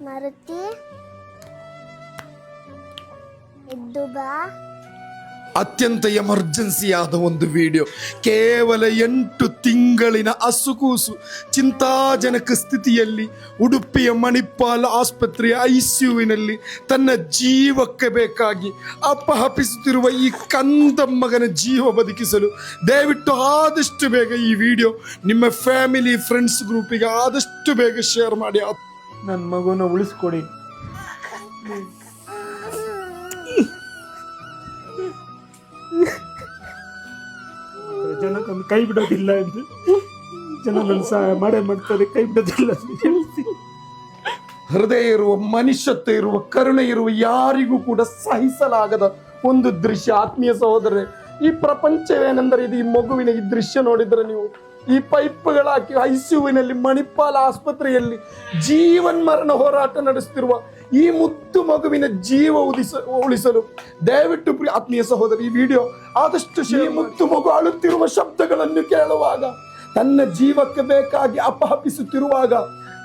ಮಾರುತಿ ಎದ್ದು ಬಾ. ಅತ್ಯಂತ ಎಮರ್ಜೆನ್ಸಿಯಾದ ಒಂದು ವಿಡಿಯೋ. ಕೇವಲ 8 ತಿಂಗಳಿನ ಹಸುಕೂಸು ಚಿಂತಾಜನಕ ಸ್ಥಿತಿಯಲ್ಲಿ ಉಡುಪಿಯ ಮಣಿಪಾಲ್ ಆಸ್ಪತ್ರೆಯ ICUವಿನಲ್ಲಿ ತನ್ನ ಜೀವಕ್ಕೆ ಬೇಕಾಗಿ ಅಪಹಪಿಸುತ್ತಿರುವ ಈ ಕಂದ ಮಗನ ಜೀವ ಬದುಕಿಸಲು ದಯವಿಟ್ಟು ಆದಷ್ಟು ಬೇಗ ಈ ವಿಡಿಯೋ ನಿಮ್ಮ ಫ್ಯಾಮಿಲಿ ಫ್ರೆಂಡ್ಸ್ ಗ್ರೂಪಿಗೆ ಆದಷ್ಟು ಬೇಗ ಶೇರ್ ಮಾಡಿ. ನನ್ನ ಮಗುನ ಉಳಿಸ್ಕೊಡಿ. ಜನ ನನ್ನ ಕೈ ಬಿಡೋದಿಲ್ಲ ಎಂದು ಜನ ನನ್ನ ಸಹಾಯ ಮಾಡೇ ಮಾಡ್ತಾರೆ, ಕೈ ಬಿಡೋದಿಲ್ಲ ಅಂತ ಹೇಳ್ತಿ. ಹೃದಯ ಇರುವ, ಮನುಷ್ಯತ್ವ ಇರುವ, ಕರುಣೆ ಇರುವ ಯಾರಿಗೂ ಕೂಡ ಸಹಿಸಲಾಗದ ಒಂದು ದೃಶ್ಯ. ಆತ್ಮೀಯ ಸಹೋದರರೇ, ಈ ಪ್ರಪಂಚವೇನೆಂದರೆ ಇದು. ಈ ಮಗುವಿನ ಈ ದೃಶ್ಯ ನೋಡಿದ್ರೆ ನೀವು, ಈ ಪೈಪ್ಗಳಾಕಿ ICUವಿನಲ್ಲಿ ಮಣಿಪಾಲ್ ಆಸ್ಪತ್ರೆಯಲ್ಲಿ ಜೀವನ್ಮರಣ ಹೋರಾಟ ನಡೆಸುತ್ತಿರುವ ಈ ಮುದ್ದು ಮಗುವಿನ ಜೀವ ಉಳಿಸಲು ದಯವಿಟ್ಟು ಆತ್ಮೀಯ ಸಹೋದರ ಈ ವಿಡಿಯೋ ಆದಷ್ಟು ಈ ಮುದ್ದು ಮಗು ಅಳುತ್ತಿರುವ ಶಬ್ದಗಳನ್ನು ಕೇಳುವಾಗ, ತನ್ನ ಜೀವಕ್ಕೆ ಬೇಕಾಗಿ ಅಪಹಪಿಸುತ್ತಿರುವಾಗ,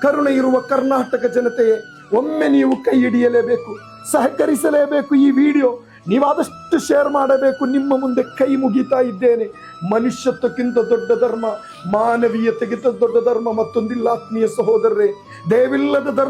ಕರುಣೆ ಇರುವ ಕರ್ನಾಟಕ ಜನತೆಯೇ, ಒಮ್ಮೆ ನೀವು ಕೈ ಹಿಡಿಯಲೇಬೇಕು, ಸಹಕರಿಸಲೇಬೇಕು. ಈ ವಿಡಿಯೋ ನೀವಾದಷ್ಟು ಶೇರ್ ಮಾಡಬೇಕು. ನಿಮ್ಮ ಮುಂದೆ ಕೈ ಮುಗಿತಾ ಇದ್ದೇನೆ. ಮನುಷ್ಯತ್ವಕ್ಕಿಂತ ದೊಡ್ಡ ಧರ್ಮ, ಮಾನವೀಯತೆಗಿಂತ ದೊಡ್ಡ ಧರ್ಮ ಮತ್ತೊಂದಿಲ್ಲ ಆತ್ಮೀಯ ಸಹೋದರರೇ. ದಯವಿಲ್ಲದ ಧರ್ಮ